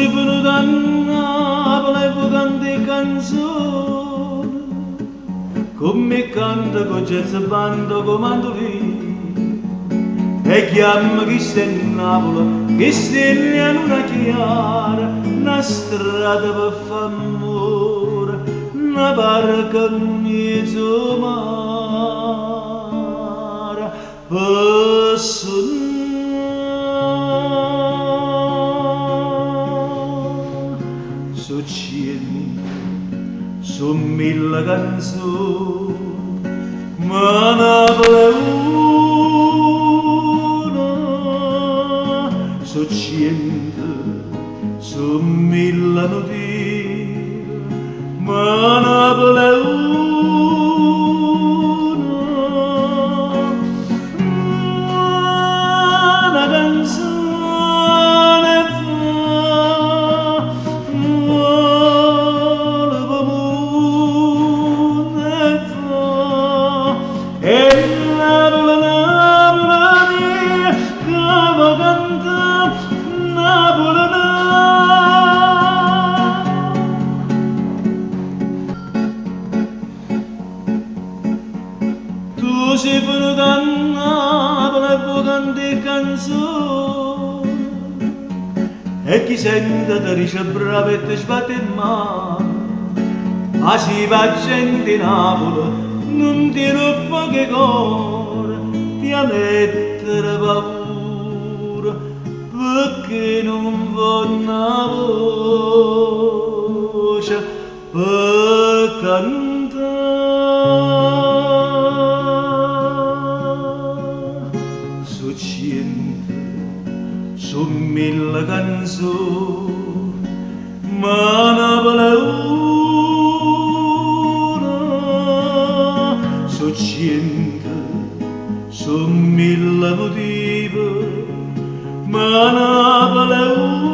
sei venuto a Napoli canti canzoni, come canta con jazz bando con mandolini, e chiama chi sta in Napoli, che stelle a luna chiara, una strada per f'amore, una barca in mezzo mare, per sognare. Su cento, su mille canzoni, ma Napoli è una. Su cento, su mille notizie, ma Napoli è una canzone. Tu sei venuto a Napoli e canti canzoni, e chi sente ti dice bravo e ti sbatte in mano. Ma si va gente in Napoli, non ti ruba che cuore, ti a mettere paura, perché non vuoi una voce per cantare. Su cento, su mille canzoni, ma Napoli è una. Su cento, su mille motivi, ma Napoli è una.